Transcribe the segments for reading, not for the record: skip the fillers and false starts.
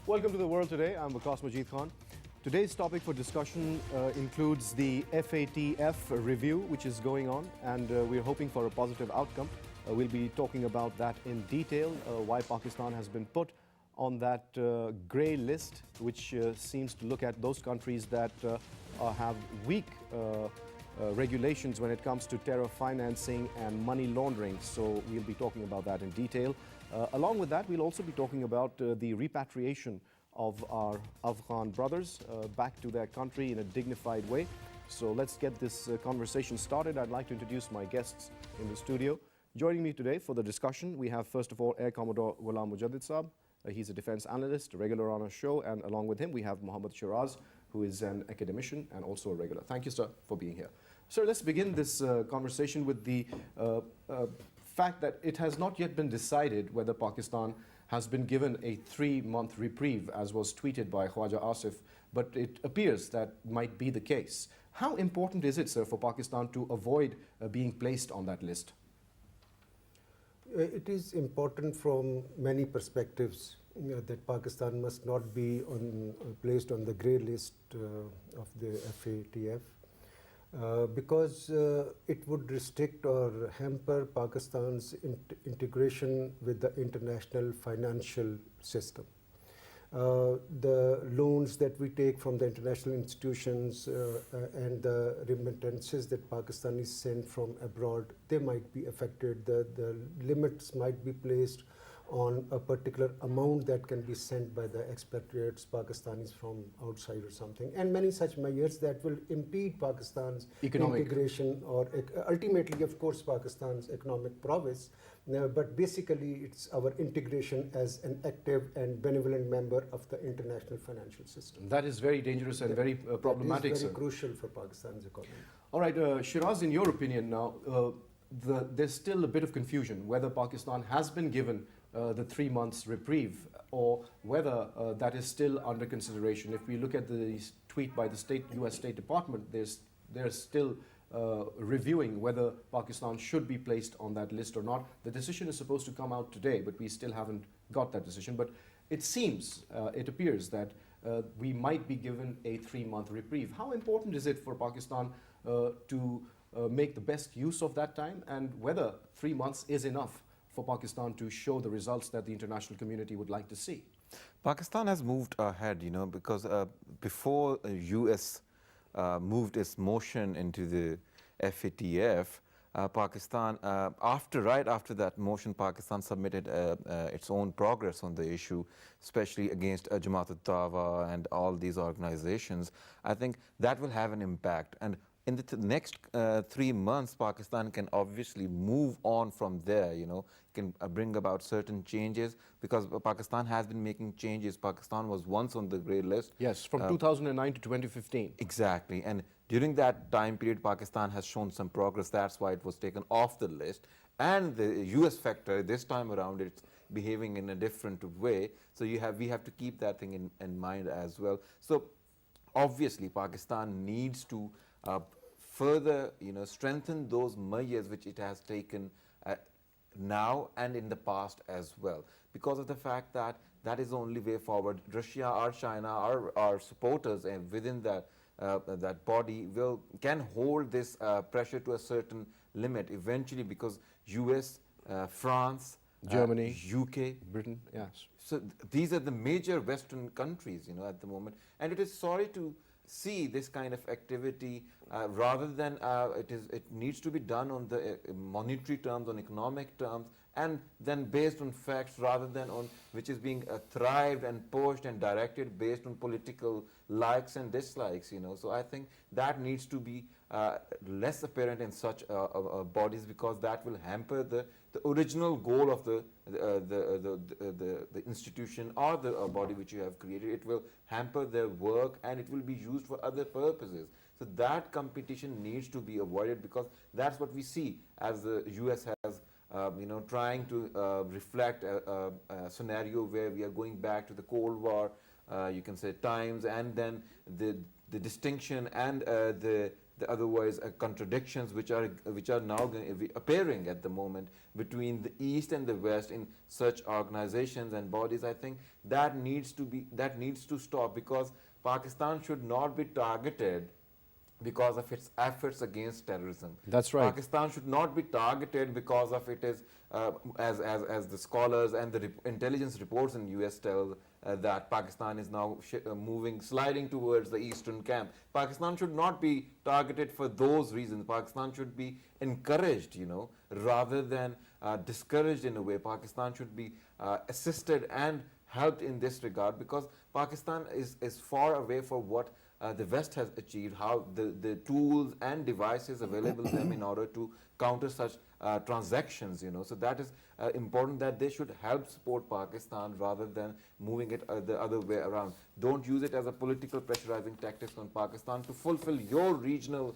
Welcome to The World Today. I'm Waqas Majeed Khan. Today's topic for discussion includes the FATF review, which is going on, and we're hoping for a positive outcome. We'll be talking about that in detail, why Pakistan has been put on that grey list, which seems to look at those countries that have weak regulations when it comes to terror financing and money laundering. So we'll be talking about that in detail. Along with that, we'll also be talking about the repatriation of our Afghan brothers back to their country in a dignified way. So let's get this conversation started. I'd like to introduce my guests in the studio. Joining me today for the discussion, we have first of all Air Commodore Ghulam Mujadid Saab. He's a defense analyst, a regular on our show, and along with him we have Shiraz, who is an academician and also a regular. Thank you, sir, for being here. Sir, let's begin this conversation with the fact that it has not yet been decided whether Pakistan has been given a 3-month reprieve, as was tweeted by Khwaja Asif, but it appears that might be the case. How important is it, sir, for Pakistan to avoid being placed on that list? It is important from many perspectives that Pakistan must not be placed on the grey list of the FATF. Because it would restrict or hamper Pakistan's integration with the international financial system. The loans that we take from the international institutions and the remittances that Pakistanis send from abroad, they might be affected. The limits might be placed on a particular amount that can be sent by the expatriates, Pakistanis from outside or something, and many such measures that will impede Pakistan's integration or ultimately, of course, Pakistan's economic prowess. But basically, it's our integration as an active and benevolent member of the international financial system. That is very dangerous and very problematic, It is very sir. crucial for Pakistan's economy. All right, Shiraz, in your opinion now, there's still a bit of confusion whether Pakistan has been given the 3 months reprieve or whether that is still under consideration. If we look at the tweet by the US State Department, they're still reviewing whether Pakistan should be placed on that list or not. The decision is supposed to come out today, but we still haven't got that decision. But it seems, it appears that we might be given a 3-month reprieve. How important is it for Pakistan to make the best use of that time, and whether 3 months is enough for Pakistan to show the results that the international community would like to see? Pakistan has moved ahead, because before US moved its motion into the FATF, Pakistan, right after that motion, Pakistan submitted its own progress on the issue, especially against Jamaat al-Dawa and all these organizations. I think that will have an impact. And in the next 3 months, Pakistan can obviously move on from there, can bring about certain changes, because Pakistan has been making changes. Pakistan was once on the grey list. Yes, from 2009 to 2015. Exactly. And during that time period, Pakistan has shown some progress. That's why it was taken off the list. And the US factor, this time around, it's behaving in a different way. So we have to keep that thing in mind as well. So obviously, Pakistan needs to further, strengthen those measures which it has taken now and in the past as well, because of the fact that that is the only way forward. Russia or China, our supporters, and within that body can hold this pressure to a certain limit eventually, because US, France, Germany, UK, Britain, yes. So these are the major Western countries, at the moment, and it is sorry to see this kind of activity rather than it needs to be done on the monetary terms, on economic terms, and then based on facts, rather than on which is being thrived and pushed and directed based on political likes and dislikes. So I think that needs to be less apparent in such bodies, because that will hamper the original goal of the institution or the body which you have created. It will hamper their work and it will be used for other purposes. So that competition needs to be avoided, because that's what we see as the US has trying to reflect a scenario where we are going back to the Cold War, you can say, times, and then the distinction and the the otherwise contradictions which are now appearing at the moment between the East and the West in such organizations and bodies. I think that needs to stop, because Pakistan should not be targeted because of its efforts against terrorism. That's right. Pakistan should not be targeted because of it is, as the scholars and the intelligence reports in US tell, that Pakistan is now sliding towards the eastern camp. Pakistan should not be targeted for those reasons. Pakistan should be encouraged, rather than discouraged in a way. Pakistan should be assisted and helped in this regard, because Pakistan is far away from what the West has achieved, how the tools and devices available to them in order to counter such transactions, So that is important, that they should help support Pakistan rather than moving it the other way around. Don't use it as a political pressurizing tactics on Pakistan to fulfill your regional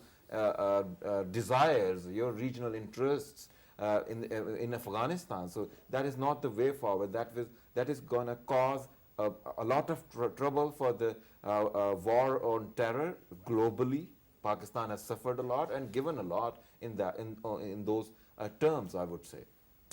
desires, your regional interests in Afghanistan. So that is not the way forward. That is going to cause a lot of trouble for the war on terror globally. Pakistan has suffered a lot and given a lot in those terms, I would say.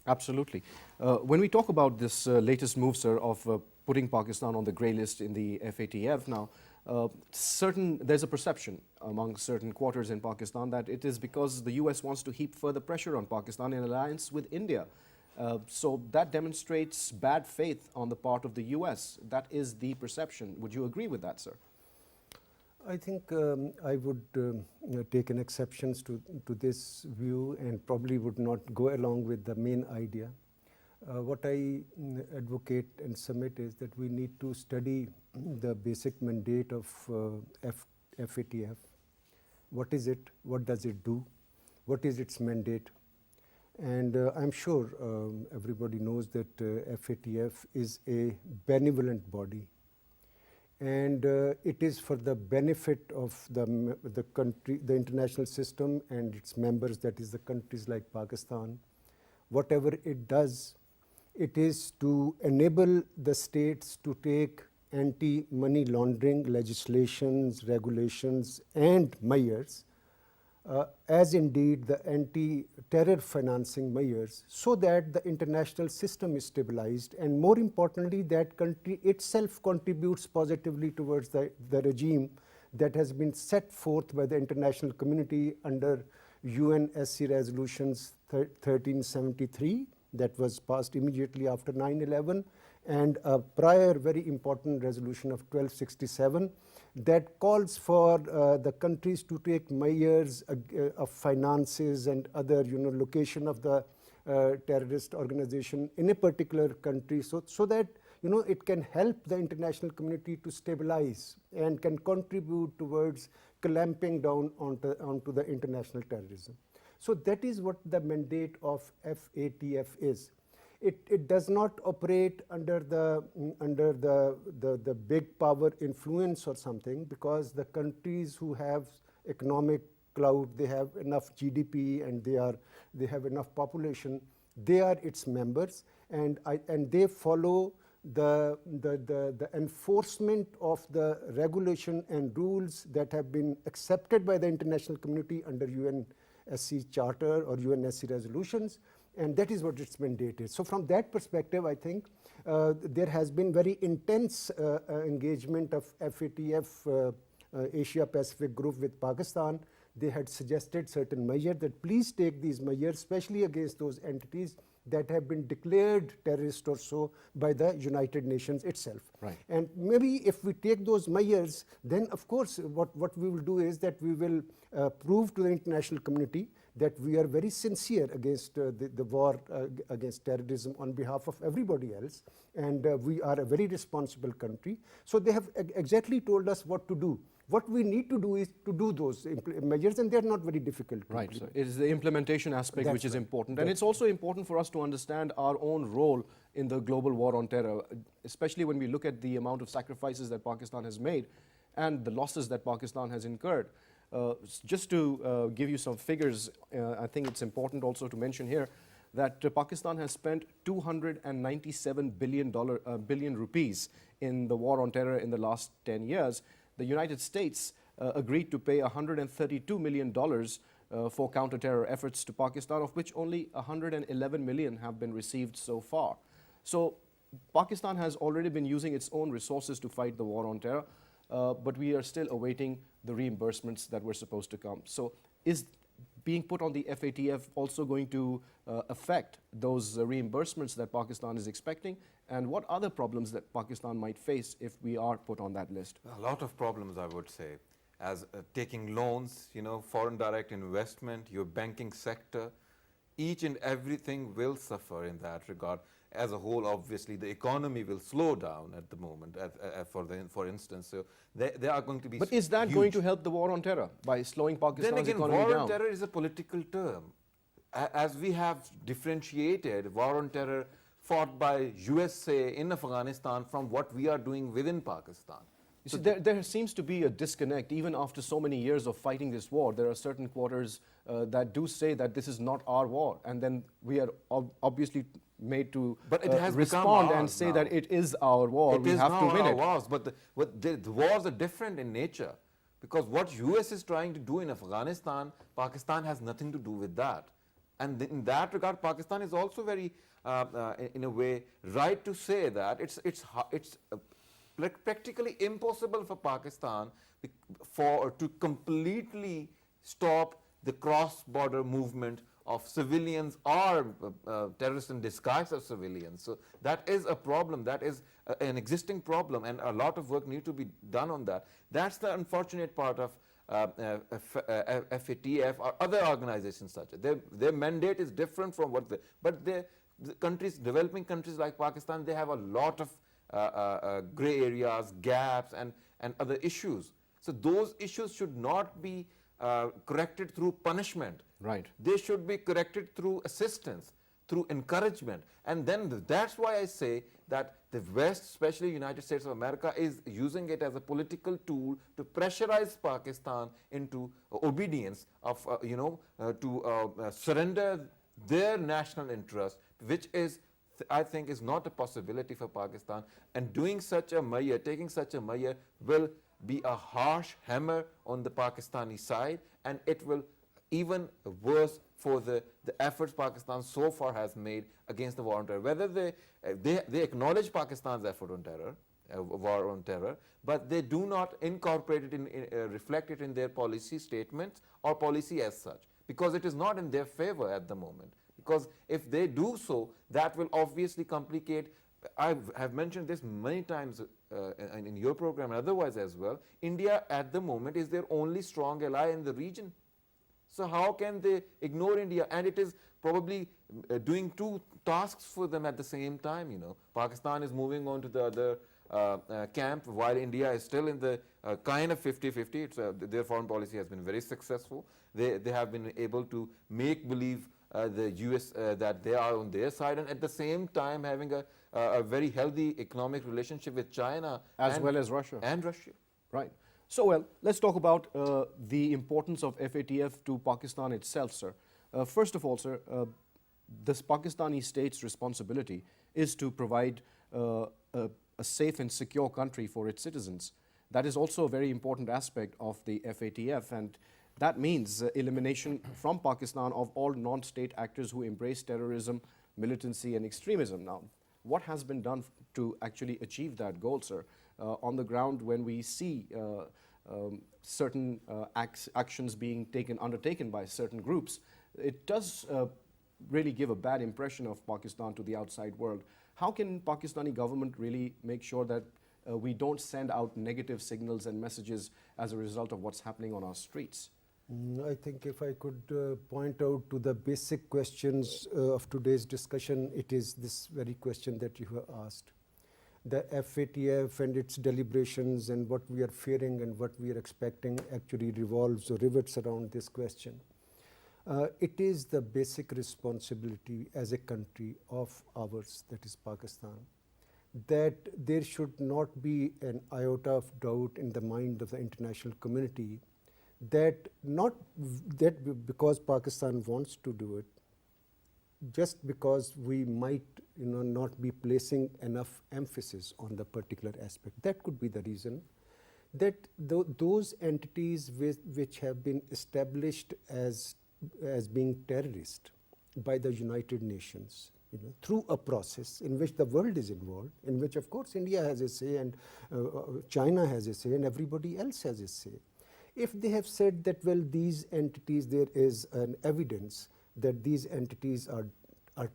Absolutely. When we talk about this latest move, sir, of putting Pakistan on the grey list in the FATF now, there's a perception among certain quarters in Pakistan that it is because the US wants to heap further pressure on Pakistan in alliance with India. So that demonstrates bad faith on the part of the US. That is the perception. Would you agree with that, sir? I think I would take an exceptions to this view and probably would not go along with the main idea. What I advocate and submit is that we need to study the basic mandate of FATF. What is it? What does it do? What is its mandate? And I'm sure everybody knows that FATF is a benevolent body, and it is for the benefit of the country, the international system and its members, that is the countries like Pakistan. Whatever it does, it is to enable the states to take anti-money laundering legislations, regulations and measures, as indeed the anti-terror financing measures, so that the international system is stabilized, and more importantly that country itself contributes positively towards the regime that has been set forth by the international community under UNSC resolutions 1373 that was passed immediately after 9/11, and a prior very important resolution of 1267 that calls for the countries to take measures of finances and other location of the terrorist organization in a particular country, so that it can help the international community to stabilize and can contribute towards clamping down onto the international terrorism. So that is what the mandate of FATF is. It does not operate under the big power influence or something, because the countries who have economic clout, they have enough GDP and they have enough population, they are its members, and they follow the enforcement of the regulation and rules that have been accepted by the international community under UNSC Charter or UNSC resolutions, and that is what its mandate is. So from that perspective, I think there has been very intense engagement of FATF Asia Pacific Group with Pakistan. They had suggested certain measures that please take these measures, especially against those entities that have been declared terrorist or so by the United Nations itself. Right. And maybe if we take those measures, then of course what we will do is that we will prove to the international community that we are very sincere against the war against terrorism on behalf of everybody else, and we are a very responsible country. So they have exactly told us what to do. What we need to do is to do those measures, and they are not very difficult. Right, so it is the implementation aspect which is important. And it's also important for us to understand our own role in the global war on terror, especially when we look at the amount of sacrifices that Pakistan has made and the losses that Pakistan has incurred. Just to give you some figures, I think it's important also to mention here that Pakistan has spent 297 billion rupees in the war on terror in the last 10 years. The United States agreed to pay $132 million for counter-terror efforts to Pakistan, of which only 111 million have been received so far. So Pakistan has already been using its own resources to fight the war on terror, but we are still awaiting the reimbursements that were supposed to come. So is being put on the FATF also going to affect those reimbursements that Pakistan is expecting? And what other problems that Pakistan might face if we are put on that list? A lot of problems, I would say, as taking loans, foreign direct investment, your banking sector, each and everything will suffer in that regard. As a whole, obviously, the economy will slow down at the moment, for instance. So they are going to be But is that going to help the war on terror by slowing Pakistan's economy down? War on terror is a political term. As we have differentiated war on terror fought by USA in Afghanistan from what we are doing within Pakistan. You see, there seems to be a disconnect. Even after so many years of fighting this war, there are certain quarters that do say that this is not our war. And then we are obviously made to respond and say that it is our war. We have to win it. Wars, but the wars are different in nature. Because what US is trying to do in Afghanistan, Pakistan has nothing to do with that. And in that regard, Pakistan is also very, in a way, right to say that it's practically impossible for Pakistan to completely stop the cross-border movement of civilians or terrorists in disguise of civilians. So that is a problem. That is an existing problem, and a lot of work needs to be done on that. That's the unfortunate part of FATF or other organizations such. Their mandate is different from what the countries, developing countries like Pakistan, they have a lot of gray areas, gaps, and other issues. So those issues should not be corrected through punishment. Right. They should be corrected through assistance, through encouragement. And then that's why I say that the West, especially United States of America, is using it as a political tool to pressurize Pakistan into obedience of, to surrender their national interest, which is, I think, is not a possibility for Pakistan. And doing such a measure, taking such a measure, will be a harsh hammer on the Pakistani side, and it will even worse for the efforts Pakistan so far has made against the war on terror. Whether they acknowledge Pakistan's effort on terror, war on terror, but they do not incorporate it, reflect it in their policy statements or policy as such, because it is not in their favor at the moment. Because if they do so, that will obviously complicate. I have mentioned this many times in your program and otherwise as well. India at the moment is their only strong ally in the region. So how can they ignore India? And it is probably doing two tasks for them at the same time. Pakistan is moving on to the other camp, while India is still in the kind of 50-50. Their foreign policy has been very successful. They have been able to make believe the US that they are on their side, and at the same time having a very healthy economic relationship with China as well as Russia. And Russia. Right. So, well, let's talk about the importance of FATF to Pakistan itself, sir. First of all, sir, this Pakistani state's responsibility is to provide a safe and secure country for its citizens. That is also a very important aspect of the FATF, and that means elimination from Pakistan of all non-state actors who embrace terrorism, militancy, and extremism. Now, what has been done to actually achieve that goal, sir? On the ground, when we see certain actions being undertaken by certain groups, it does really give a bad impression of Pakistan to the outside world. How can Pakistani government really make sure that we don't send out negative signals and messages as a result of what's happening on our streets? I think if I could point out to the basic questions of today's discussion, it is this very question that you have asked. The FATF and its deliberations and what we are fearing and what we are expecting actually revolves or rivets around this question. It is the basic responsibility as a country of ours, that is Pakistan, that there should not be an iota of doubt in the mind of the international community that because Pakistan wants to do it, just because we might not be placing enough emphasis on the particular aspect. That could be the reason. that those entities which have been established as being terrorist by the United Nations, through a process in which the world is involved, in which of course India has a say and China has a say and everybody else has a say. If they have said that, well, these entities, there is an evidence that these entities are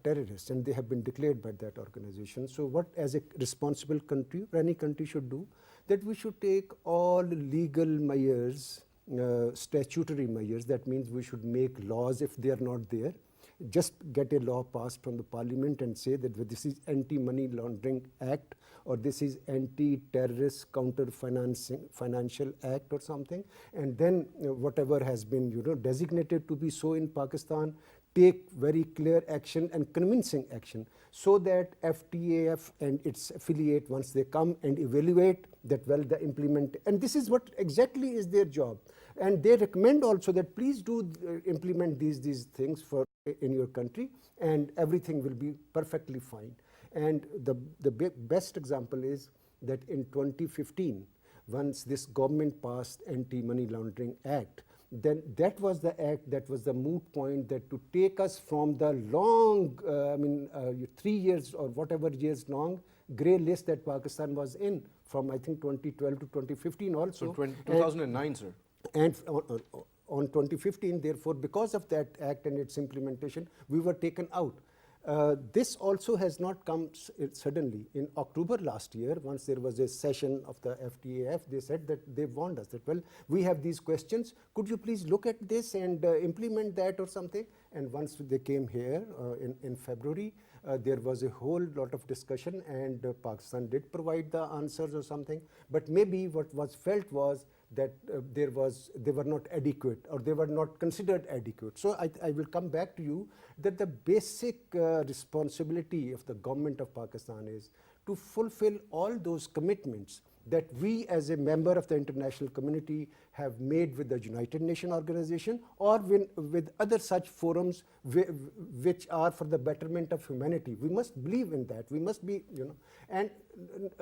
terrorists and they have been declared by that organization. So what, as a responsible country, any country should do, that we should take all legal measures, statutory measures. That means we should make laws if they are not there. Just get a law passed from the parliament and say that this is Anti-Money Laundering Act or this is Anti-Terrorist Financial Act or something. And then whatever has been designated to be so in Pakistan, take very clear action and convincing action, so that FATF and its affiliate, once they come and evaluate that, well, the implement, and this is what exactly is their job. And they recommend also that please do implement these things in your country and everything will be perfectly fine. And the best example is that in 2015, once this government passed Anti-Money Laundering Act, then that was the act, that was the moot point, that to take us from the long, 3 years or whatever years long grey list that Pakistan was in from I think 2012 to 2015 also. So 2009, sir. And on 2015, therefore, because of that act and its implementation, we were taken out. This also has not come suddenly. In October last year, once there was a session of the FATF, they said that they warned us that, well, we have these questions, could you please look at this and implement that or something? And once they came here in February, there was a whole lot of discussion and Pakistan did provide the answers or something. But maybe what was felt was that they were not adequate or they were not considered adequate. So I will come back to you that the basic responsibility of the government of Pakistan is to fulfill all those commitments that we as a member of the international community have made with the United Nations organization or with other such forums which are for the betterment of humanity. We must believe in that. We must be, and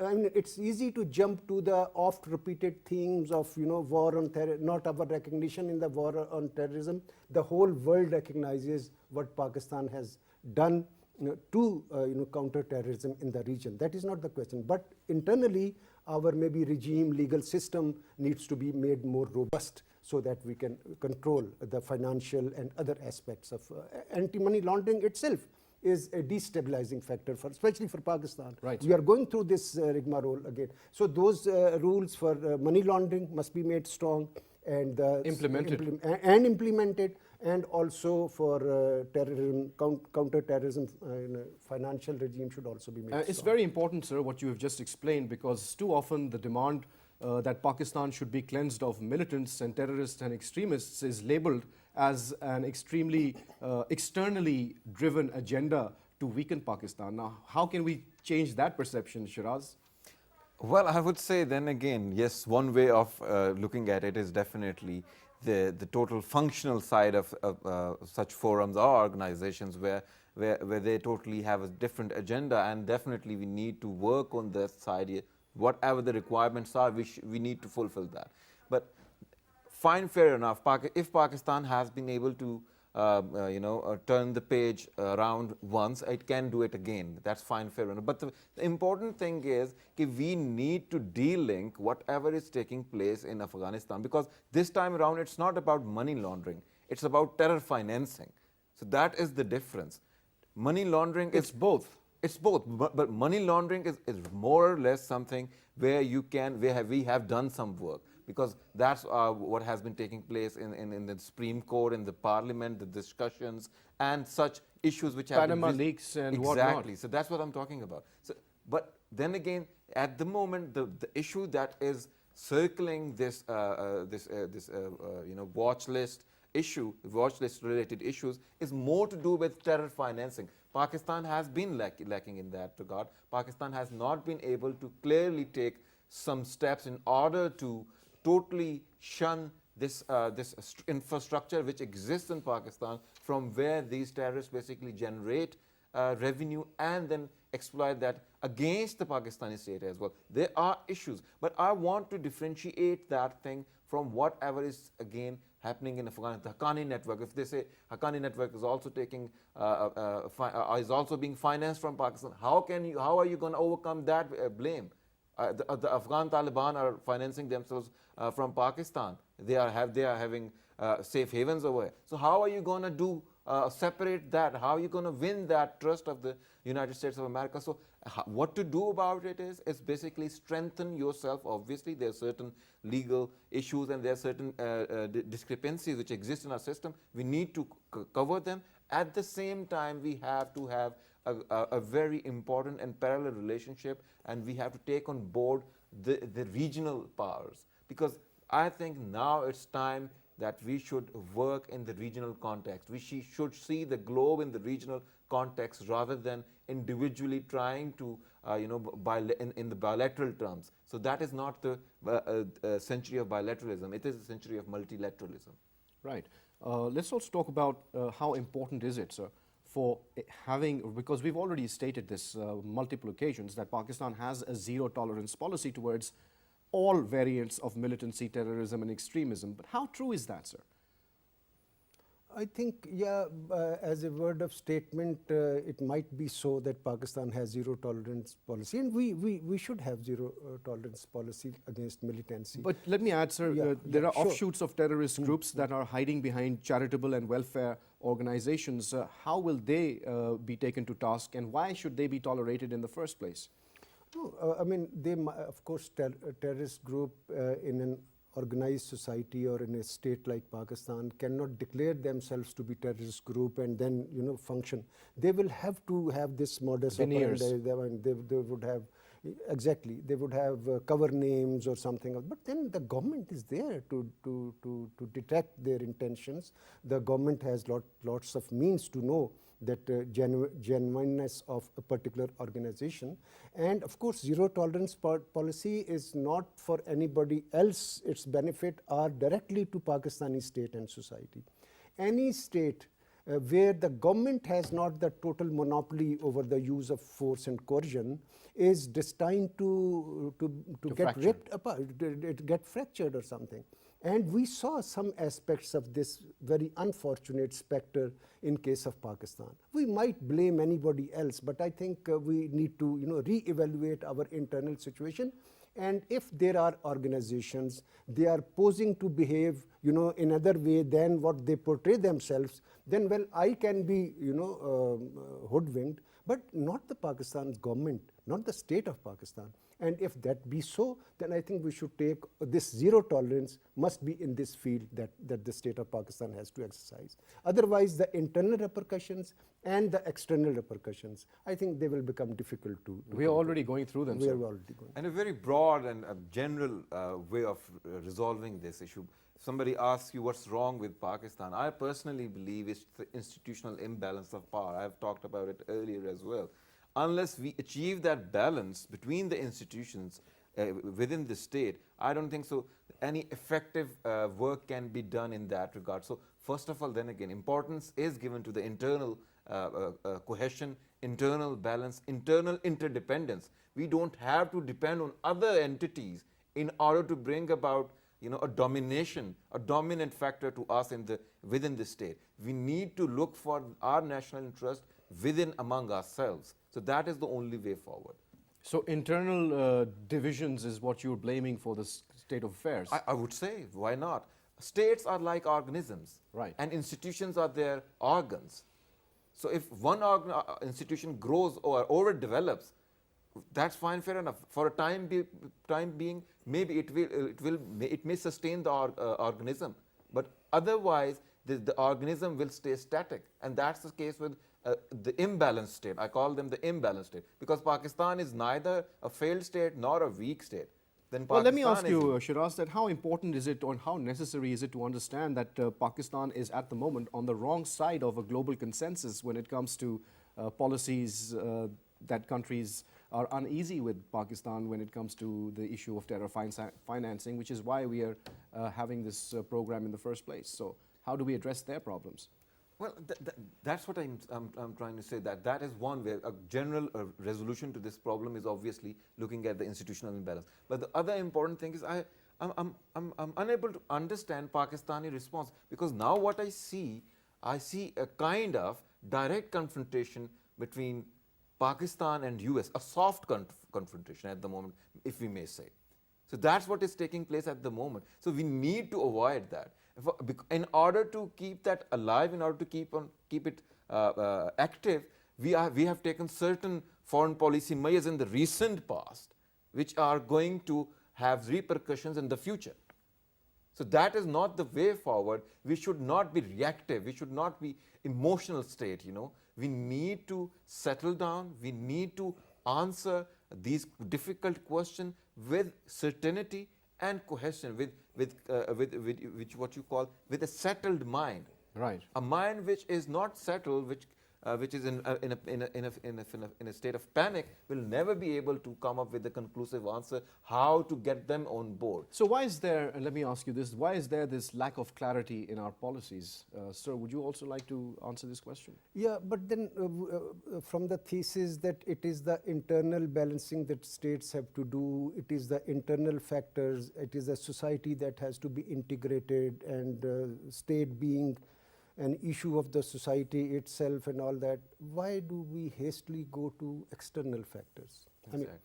I mean, it's easy to jump to the oft repeated themes of, war on terror, not our recognition in the war on terrorism. The whole world recognizes what Pakistan has done to counter terrorism in the region. That is not the question. But internally, our maybe regime, legal system needs to be made more robust so that we can control the financial and other aspects of anti-money laundering itself is a destabilizing factor, especially for Pakistan. Right. We are going through this rigmarole again. So those rules for money laundering must be made strong and implemented, and also for terrorism, counter-terrorism, financial regime should also be made strong. It's very important, sir, what you have just explained, because too often the demand that Pakistan should be cleansed of militants and terrorists and extremists is labeled as an extremely externally driven agenda to weaken Pakistan. Now, how can we change that perception, Shiraz? Well, I would say then again, yes, one way of looking at it is definitely the total functional side of such forums or organizations where they totally have a different agenda, and definitely we need to work on that side. Whatever the requirements are, we need to fulfill that. But fine, fair enough, if Pakistan has been able to turn the page around once, it can do it again. That's fine, fair enough. But the important thing is that we need to de-link whatever is taking place in Afghanistan, because this time around it's not about money laundering, it's about terror financing. So that is the difference. Money laundering is both. It's both, but money laundering is more or less something where we have done some work, because that's what has been taking place in the Supreme Court, in the Parliament, the discussions, and such issues which have Panama leaks and whatnot. Exactly. So that's what I'm talking about. So, but then again, at the moment, the issue that is circling this watch list related issues is more to do with terror financing. Pakistan has been lacking in that regard. Pakistan has not been able to clearly take some steps in order to totally shun this infrastructure which exists in Pakistan, from where these terrorists basically generate revenue and then exploit that against the Pakistani state as well. There are issues, but I want to differentiate that thing from whatever is again happening in Afghanistan. The Haqqani network, if they say Haqqani network is also taking, is also being financed from Pakistan, how are you going to overcome that blame? The Afghan Taliban are financing themselves from Pakistan. They are having safe havens over here. So how are you going to do separate that? How are you going to win that trust of the United States of America? So what to do about it is basically strengthen yourself. Obviously, there are certain legal issues and there are certain discrepancies which exist in our system. We need to cover them. At the same time, we have to have a very important and parallel relationship, and we have to take on board the regional powers, because I think now it's time that we should work in the regional context. We should see the globe in the regional context rather than individually trying to, in the bilateral terms. So that is not the century of bilateralism. It is a century of multilateralism. Right. Let's also talk about how important is it, sir, for having, because we've already stated this multiple occasions, that Pakistan has a zero tolerance policy towards all variants of militancy, terrorism and extremism. But how true is that, sir? I think, yeah, as a word of statement, it might be so that Pakistan has zero tolerance policy, and we should have zero tolerance policy against militancy. But let me add, sir, there are offshoots of terrorist groups that are hiding behind charitable and welfare organizations. How will they be taken to task, and why should they be tolerated in the first place? No, I mean, they, of course, a terrorist group in an organized society or in a state like Pakistan cannot declare themselves to be terrorist group and then, function. They will have to have this modus operandi. They would have, exactly, they would have cover names or something else. But then the government is there to detect their intentions. The government has lots of means to know that genuineness of a particular organization. And of course, zero tolerance policy is not for anybody else. Its benefit are directly to Pakistani state and society. Any state where the government has not the total monopoly over the use of force and coercion is destined to get ripped apart, get fractured or something. And we saw some aspects of this very unfortunate spectre in case of Pakistan. We might blame anybody else, but I think we need to re-evaluate our internal situation. And if there are organizations, they are posing to behave in other way than what they portray themselves, then well, I can be hoodwinked, but not the Pakistan's government, not the state of Pakistan. And if that be so, then I think we should take this zero tolerance must be in this field that the state of Pakistan has to exercise. Otherwise, the internal repercussions and the external repercussions, I think they will become difficult to. We are already going through them. We are already going. And a very broad and a general way of resolving this issue. Somebody asks you what's wrong with Pakistan. I personally believe it's the institutional imbalance of power. I've talked about it earlier as well. Unless we achieve that balance between the institutions within the state, I don't think so any effective work can be done in that regard. So first of all, then again, importance is given to the internal cohesion, internal balance, internal interdependence. We don't have to depend on other entities in order to bring about a domination, a dominant factor to us within the state. We need to look for our national interest within among ourselves. So that is the only way forward. So internal divisions is what you're blaming for the state of affairs? I would say, why not? States are like organisms. Right. And institutions are their organs. So if one institution grows or overdevelops, that's fine, fair enough. For a time being, maybe it may sustain the organism, but otherwise the organism will stay static, and that's the case with the imbalanced state. I call them the imbalanced state because Pakistan is neither a failed state nor a weak state. Then well, let me ask you, Shiraz, that how important is it or how necessary is it to understand that Pakistan is at the moment on the wrong side of a global consensus when it comes to policies that countries are uneasy with Pakistan when it comes to the issue of terror financing, which is why we are having this program in the first place. So how do we address their problems? Well, that's what I'm trying to say. That is one way. A general resolution to this problem is obviously looking at the institutional imbalance. But the other important thing is I'm unable to understand Pakistani response, because now what I see a kind of direct confrontation between Pakistan and US, a soft confrontation at the moment, if we may say. So that's what is taking place at the moment. So we need to avoid that. In order to keep that alive, in order to keep it active, we have taken certain foreign policy measures in the recent past, which are going to have repercussions in the future. So that is not the way forward. We should not be reactive. We should not be emotional state. We need to settle down. We need to answer these difficult questions with certainty and cohesion, with what you call with a settled mind. Right. A mind which is not settled, which is in a state of panic, will never be able to come up with a conclusive answer how to get them on board. So why is there, and let me ask you this, why is there this lack of clarity in our policies? Sir, would you also like to answer this question? Yeah, but then from the thesis that it is the internal balancing that states have to do, it is the internal factors, it is a society that has to be integrated, and state being an issue of the society itself and all that, why do we hastily go to external factors? Exactly. I mean,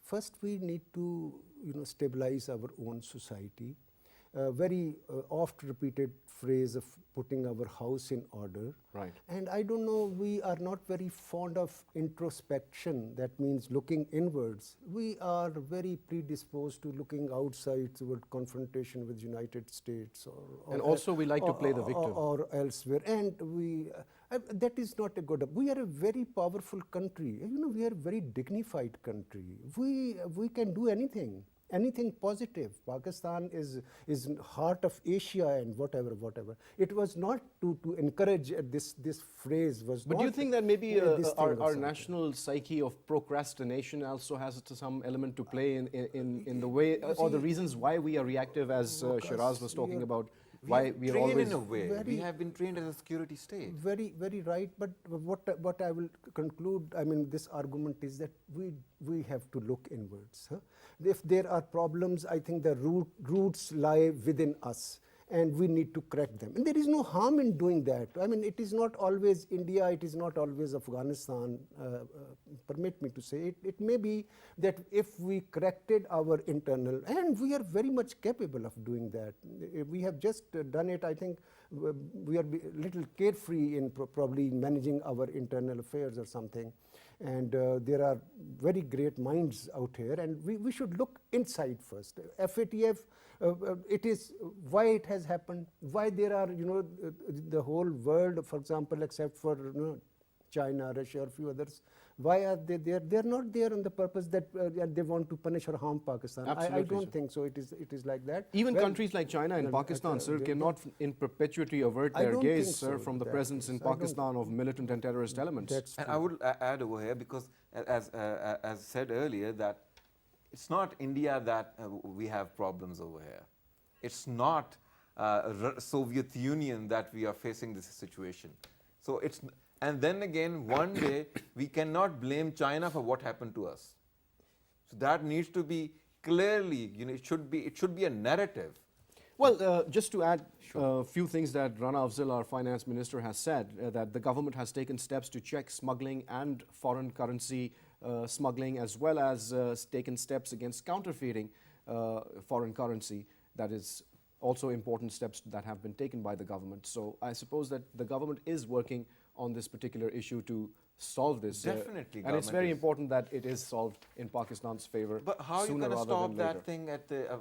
first we need to stabilize our own society. Very oft repeated phrase of putting our house in order. Right. And I don't know, we are not very fond of introspection. That means looking inwards. We are very predisposed to looking outside toward confrontation with United States, and also we like to play the victim. Or elsewhere. And that is not a good. We are a very powerful country. We are a very dignified country. We can do anything positive. Pakistan is heart of Asia and whatever. It was not to encourage this phrase was. But not do you think that maybe our something. national psyche of procrastination also has some element to play in the way or the reasons why we are reactive, as Shiraz was talking about? Why we are trained always in a way. We have been trained as a security state. Very, very right. But what I will conclude, I mean, this argument is that we have to look inwards. Huh? If there are problems, I think the roots lie within us, and we need to correct them. And there is no harm in doing that. I mean, it is not always India, it is not always Afghanistan. Permit me to say, it may be that if we corrected our internal, and we are very much capable of doing that. We have just done it. I think we are a little carefree in probably managing our internal affairs or something. And there are very great minds out here, and we should look inside first. FATF, it is why it has happened, why there are, the whole world, for example, except for China, Russia, or a few others, why are they there? They are not there on the purpose that they want to punish or harm Pakistan. I don't think so. It is like that. Even countries like China and Pakistan, sir, cannot in perpetuity avert their gaze, sir, from the presence in Pakistan of militant and terrorist elements. And I would add over here, because as said earlier, that it's not India that we have problems over here. It's not Soviet Union that we are facing this situation. So it's. And then again, one day, we cannot blame China for what happened to us. So that needs to be clearly, it should be a narrative. Well, just to add a few things that Rana Afzal, our finance minister, has said, that the government has taken steps to check smuggling and foreign currency smuggling, as well as taken steps against counterfeiting foreign currency. That is also important steps that have been taken by the government. So I suppose that the government is working on this particular issue to solve this. Definitely. And it's very important that it is solved in Pakistan's favor. But how are you going to stop that thing at the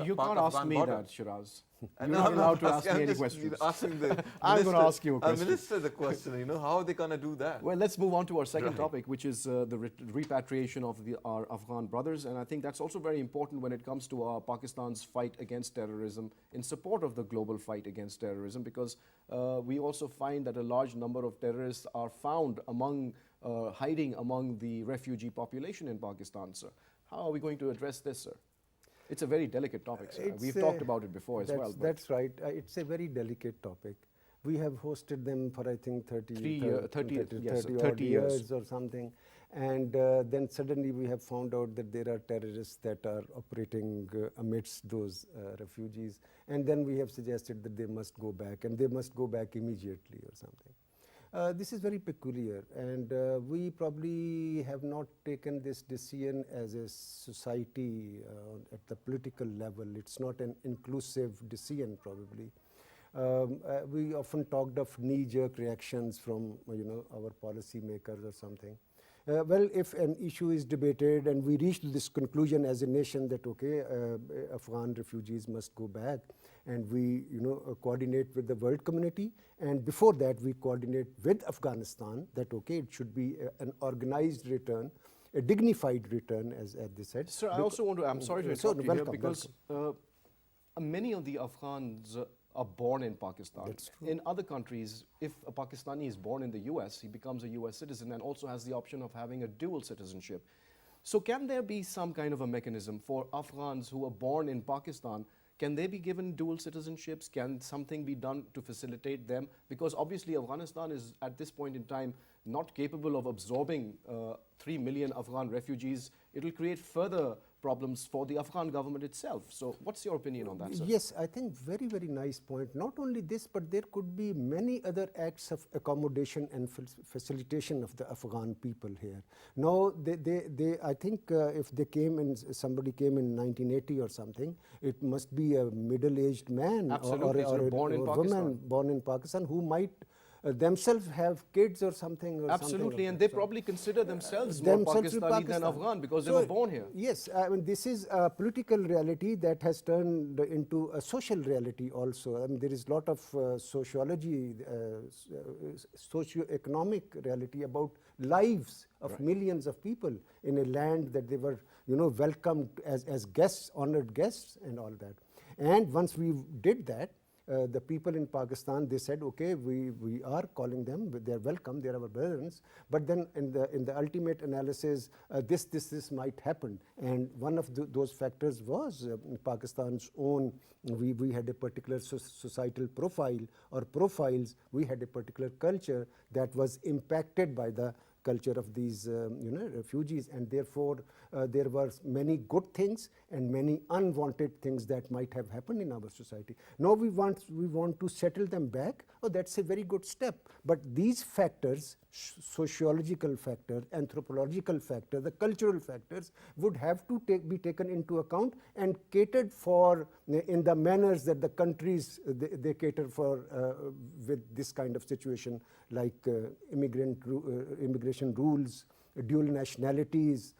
You can't ask me that, Shiraz. You're No, not I'm allowed to not ask asking- me I'm any just questions. asking the I'm going to minister- ask you a question. Minister the question, how are they going to do that? Well, let's move on to our second topic, which is the repatriation of our Afghan brothers. And I think that's also very important when it comes to Pakistan's fight against terrorism, in support of the global fight against terrorism, because we also find that a large number of terrorists are found hiding among the refugee population in Pakistan, sir. How are we going to address this, sir? It's a very delicate topic, sir. We've talked about it before as well. That's right. It's a very delicate topic. We have hosted them for, I think, 30 30 years or something. And then suddenly we have found out that there are terrorists that are operating amidst those refugees. And then we have suggested that they must go back, and they must go back immediately or something. This is very peculiar, and we probably have not taken this decision as a society at the political level. It's not an inclusive decision, probably. We often talked of knee-jerk reactions from our policymakers or something. Well, if an issue is debated and we reach to this conclusion as a nation that Afghan refugees must go back, and we coordinate with the world community, and before that we coordinate with Afghanistan that it should be an organized return, a dignified return, as they said. Sir, I also want to, I'm sorry to interrupt you here, because many of the Afghans are born in Pakistan. That's true. In other countries, if a Pakistani is born in the US, he becomes a US citizen and also has the option of having a dual citizenship. So can there be some kind of a mechanism for Afghans who are born in Pakistan? Can they be given dual citizenships? Can something be done to facilitate them? Because obviously Afghanistan is at this point in time not capable of absorbing 3 million Afghan refugees. It will create further problems for the Afghan government itself. So what's your opinion on that, sir? Yes, I think very, very nice point. Not only this, but there could be many other acts of accommodation and facilitation of the Afghan people here. Now, I think if they came in, somebody came in 1980 or something, it must be a middle-aged man or a woman born in Pakistan who might themselves have kids or something. Absolutely, and they probably consider themselves more Pakistani than Afghan because they were born here. Yes, I mean, this is a political reality that has turned into a social reality also. I mean, there is a lot of sociology, socio-economic reality about lives of millions of people in a land that they were, welcomed as guests, honored guests and all that. And once we did that, the people in Pakistan, they said, okay, we are calling them, they're welcome, they're our brothers, but then in the ultimate analysis, this might happen. And one of those factors was Pakistan's own, we had a particular societal profile or profiles, we had a particular culture that was impacted by the culture of these refugees, and therefore there were many good things and many unwanted things that might have happened in our society. Now we want to settle them back. Oh, that's a very good step. But these factors, sociological factors, anthropological factors, the cultural factors, would have to be taken into account and catered for in the manners that the countries they cater for with this kind of situation, like immigration rules, dual nationalities,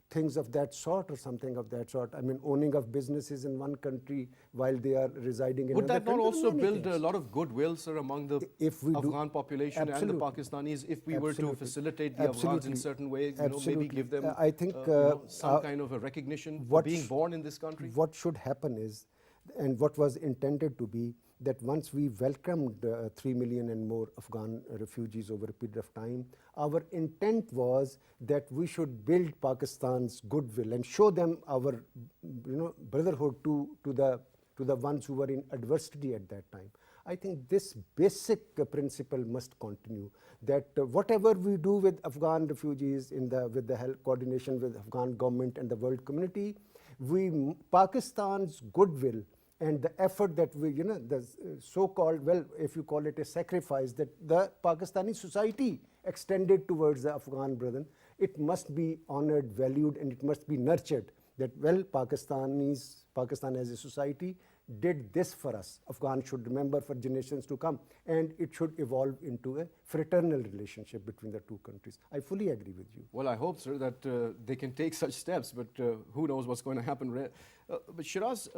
things of that sort or something of that sort. I mean, owning of businesses in one country while they are residing in another country. Would that not also build a lot of goodwill, sir, among the Afghan population and the Pakistanis if we were to facilitate the Afghans in certain ways, maybe give them I think, some kind of a recognition for being born in this country? What should happen is, and what was intended to be, that once we welcomed 3 million and more Afghan refugees over a period of time, our intent was that we should build Pakistan's goodwill and show them our brotherhood to the ones who were in adversity at that time. I think this basic principle must continue, that whatever we do with Afghan refugees with the help coordination with Afghan government and the world community, Pakistan's goodwill and the effort that we, the so-called, well, if you call it a sacrifice, that the Pakistani society extended towards the Afghan brethren, it must be honored, valued, and it must be nurtured. That, well, Pakistan as a society did this for us. Afghans should remember for generations to come, and it should evolve into a fraternal relationship between the two countries. I fully agree with you. Well, I hope, sir, that they can take such steps, but who knows what's going to happen. But Shiraz,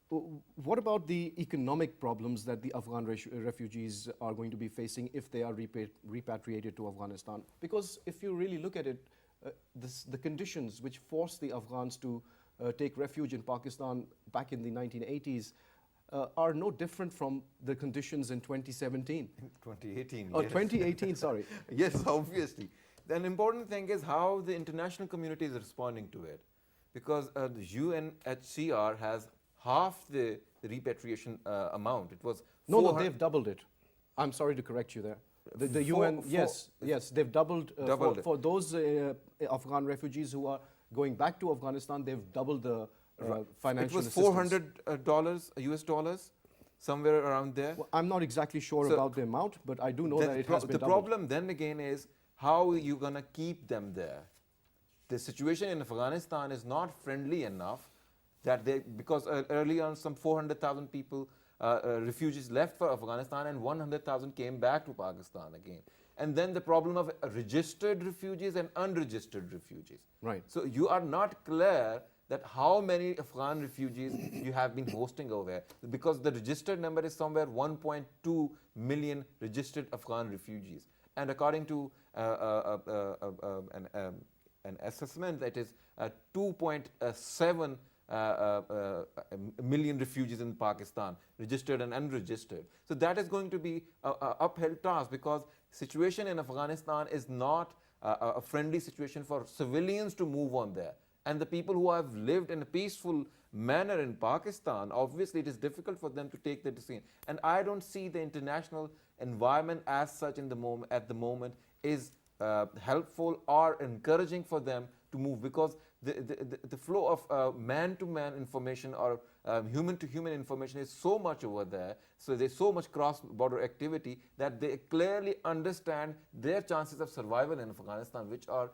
what about the economic problems that the Afghan refugees are going to be facing if they are repatriated to Afghanistan? Because if you really look at it, the conditions which forced the Afghans to take refuge in Pakistan back in the 1980s are no different from the conditions in 2017. 2018. Oh, yes. 2018, sorry. Yes, obviously. The important thing is how the international community is responding to it. Because the UNHCR has half the the repatriation amount. It was No, 400 they've doubled it. I'm sorry to correct you there. The Four- UN, four- yes, they've doubled, Doubled it. for those Afghan refugees who are going back to Afghanistan. They've doubled the financial It was assistance. $400 US dollars, somewhere around there. Well, I'm not exactly sure So- about the amount, but I do know Then that it pro- has been the doubled. problem then again is how are you going to keep them there? The situation in Afghanistan is not friendly enough that they, because early on some 400,000 people, refugees left for Afghanistan and 100,000 came back to Pakistan again. And then the problem of registered refugees and unregistered refugees. Right. So you are not clear that how many Afghan refugees you have been hosting over there, because the registered number is somewhere 1.2 million registered Afghan refugees. And according to an assessment, that is 2.7 million refugees in Pakistan, registered and unregistered. So that is going to be an uphill task, because situation in Afghanistan is not a friendly situation for civilians to move on there. And the people who have lived in a peaceful manner in Pakistan, obviously it is difficult for them to take the decision. And I don't see the international environment as such in the moment, at the moment is helpful or encouraging for them to move, because the flow of man-to-man information or human-to-human information is so much over there, so there's so much cross-border activity that they clearly understand their chances of survival in Afghanistan, which are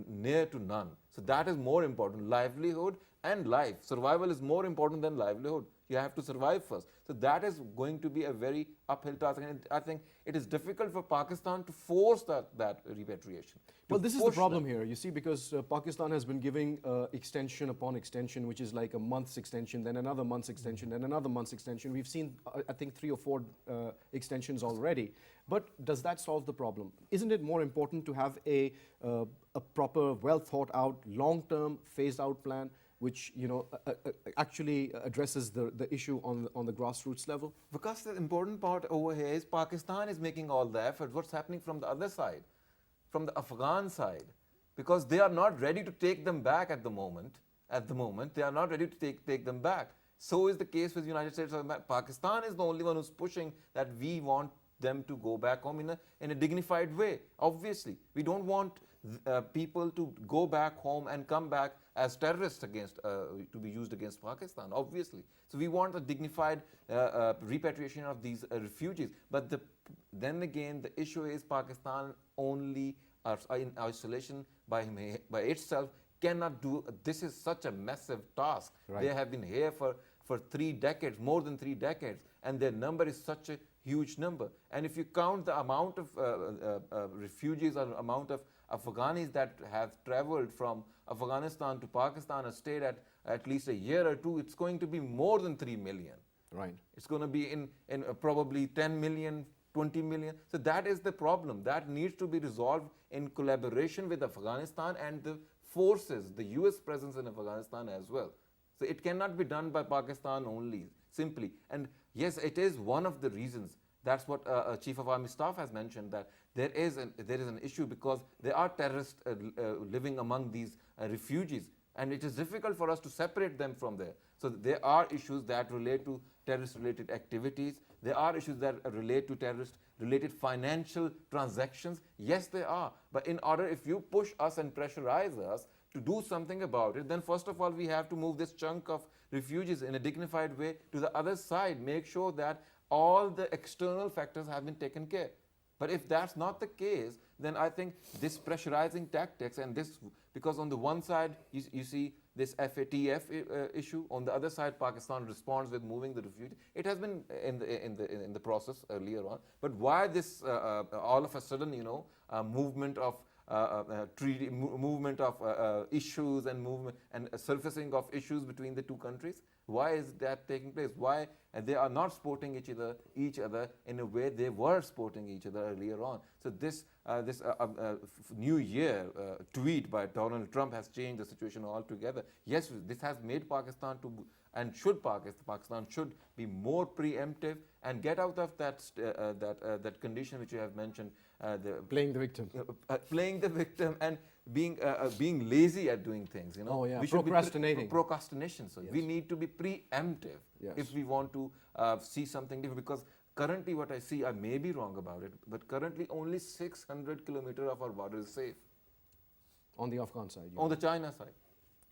near to none. So that is more important. Livelihood and life. Survival is more important than livelihood. You have to survive first. So that is going to be a very uphill task. And I think it is difficult for Pakistan to force that repatriation. Well, this is the problem here, you see, because Pakistan has been giving extension upon extension, which is like a month's extension, then another month's extension, then another month's extension. We've seen, I think, 3 or 4 extensions already. But does that solve the problem? Isn't it more important to have a proper, well thought out, long-term, phased-out plan, which actually addresses the issue on the grassroots level? Because the important part over here is Pakistan is making all the effort. What's happening from the other side, from the Afghan side? Because they are not ready to take them back at the moment. At the moment, they are not ready to take them back. So is the case with the United States of America. Pakistan is the only one who's pushing that we want them to go back home in a dignified way. Obviously, we don't want people to go back home and come back as terrorists against to be used against Pakistan. Obviously, so we want a dignified repatriation of these refugees. But then again, the issue is Pakistan only in isolation by itself cannot do. This is such a massive task. Right. They have been here for 3 decades, more than 3 decades, and their number is such a huge number. And if you count the amount of refugees or amount of Afghanis that have traveled from Afghanistan to Pakistan and stayed at least a year or 2, it's going to be more than 3 million. Right. It's going to be in probably 10 million, 20 million. So that is the problem. That needs to be resolved in collaboration with Afghanistan and the forces, the US presence in Afghanistan as well. So it cannot be done by Pakistan only, simply. And yes, it is one of the reasons. That's what Chief of Army Staff has mentioned, that there is an issue because there are terrorists living among these refugees, and it is difficult for us to separate them from there. So there are issues that relate to terrorist-related activities. There are issues that relate to terrorist-related financial transactions. Yes, there are. But in order, if you push us and pressurize us to do something about it, then first of all, we have to move this chunk of refugees in a dignified way to the other side, make sure that all the external factors have been taken care. But if that's not the case, then I think this pressurizing tactics and this, because on the one side, you see this FATF issue, on the other side, Pakistan responds with moving the refugees. It has been in the process earlier on. But why this all of a sudden, movement of movement of issues and movement and surfacing of issues between the two countries? Why is that taking place? Why they are not supporting each other in a way they were supporting each other earlier on? So this New Year tweet by Donald Trump has changed the situation altogether. Yes, this has made Pakistan to and Pakistan should be more preemptive and get out of that condition which you have mentioned, Playing the victim. playing the victim and being lazy at doing things. Oh, yeah, we should procrastinating. Procrastination. So Yes. we need to be preemptive Yes. if we want to see something different. Because currently, what I see, I may be wrong about it, but currently only 600 kilometers of our border is safe On the Afghan side. on the China side.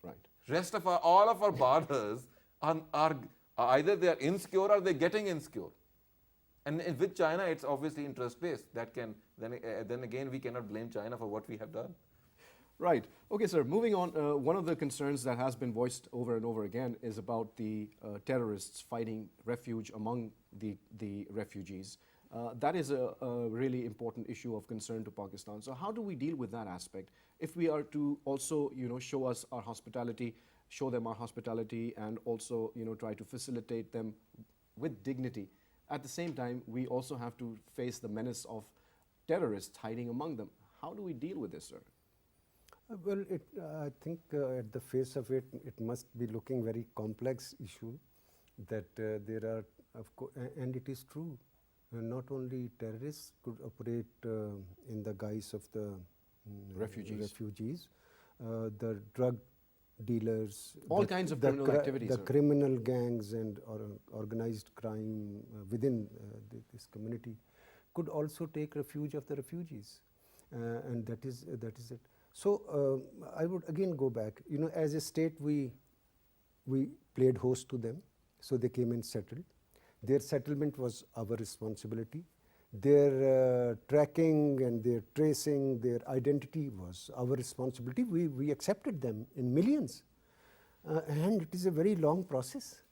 Right. Rest of all of our borders are either they are insecure or they're getting insecure. And with China, it's obviously interest-based. Then again, we cannot blame China for what we have done. Right. Okay, sir. Moving on, one of the concerns that has been voiced over and over again is about the terrorists fighting refuge among the refugees. That is a really important issue of concern to Pakistan. So how do we deal with that aspect? If we are to also, show us our hospitality, show them our hospitality, and also, try to facilitate them with dignity. At the same time, we also have to face the menace of terrorists hiding among them. How do we deal with this, sir? Well, I think at the face of it, it must be looking very complex issue that there are, and it is true, not only terrorists could operate in the guise of the refugees, the drug dealers, all kinds of criminal activities, the sir. criminal gangs and organized crime within this community could also take refuge of the refugees, and that is it. So I would again go back. As a state, we played host to them, so they came and settled. Their settlement was our responsibility. Their tracking and their tracing, their identity was our responsibility. We accepted them in millions, and it is a very long process.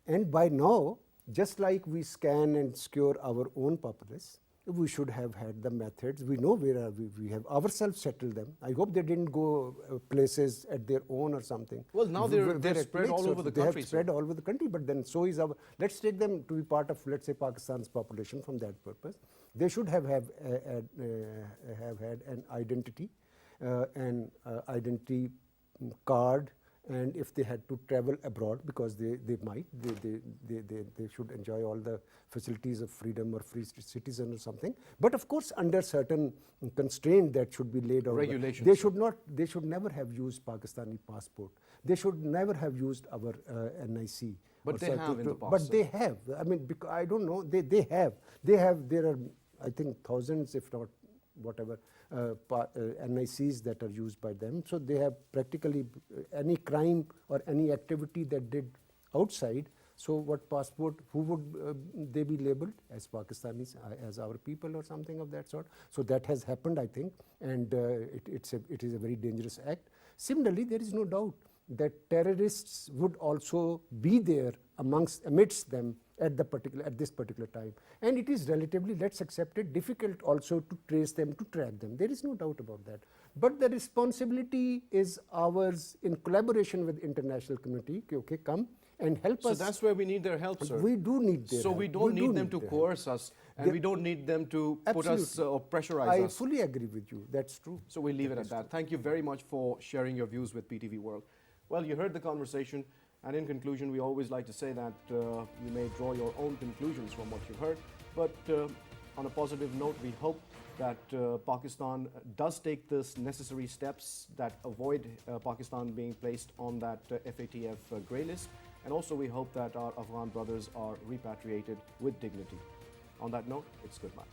And by now, just like we scan and secure our own populace, we should have had the methods. We know where we have ourselves settled them. I hope they didn't go places at their own or something. Well, now they're spread all over the country. They have spread all over the country, but then so is our. Let's take them to be part of, let's say, Pakistan's population from that purpose. They should have had an identity, identity card, and if they had to travel abroad, because they should enjoy all the facilities of freedom or free citizen or something. But of course, under certain constraint that should be laid out. Regulations. They should never have used Pakistani passport. They should never have used our NIC. But they have in the past. But they have. I mean, because I don't know. They have. There are, I think, thousands, if not whatever, NICs that are used by them. So they have practically any crime or any activity that did outside. So what passport, who would they be labeled as Pakistanis, as our people or something of that sort? So that has happened, I think, and it is a very dangerous act. Similarly, there is no doubt that terrorists would also be there amidst them at this particular time, and it is relatively, let's accept it, difficult also to trace them, to track them. There is no doubt about that. But the responsibility is ours in collaboration with international community. Okay, come and help us. So that's where we need their help, sir. We do need their help. So we don't need them to coerce us, and we don't need them to put us or pressurize us. I fully agree with you. That's true. So we'll leave it at that. Thank you very much for sharing your views with PTV World. Well, you heard the conversation, and in conclusion, we always like to say that you may draw your own conclusions from what you heard. But on a positive note, we hope that Pakistan does take this necessary steps that avoid Pakistan being placed on that FATF grey list. And also we hope that our Afghan brothers are repatriated with dignity. On that note, it's goodbye.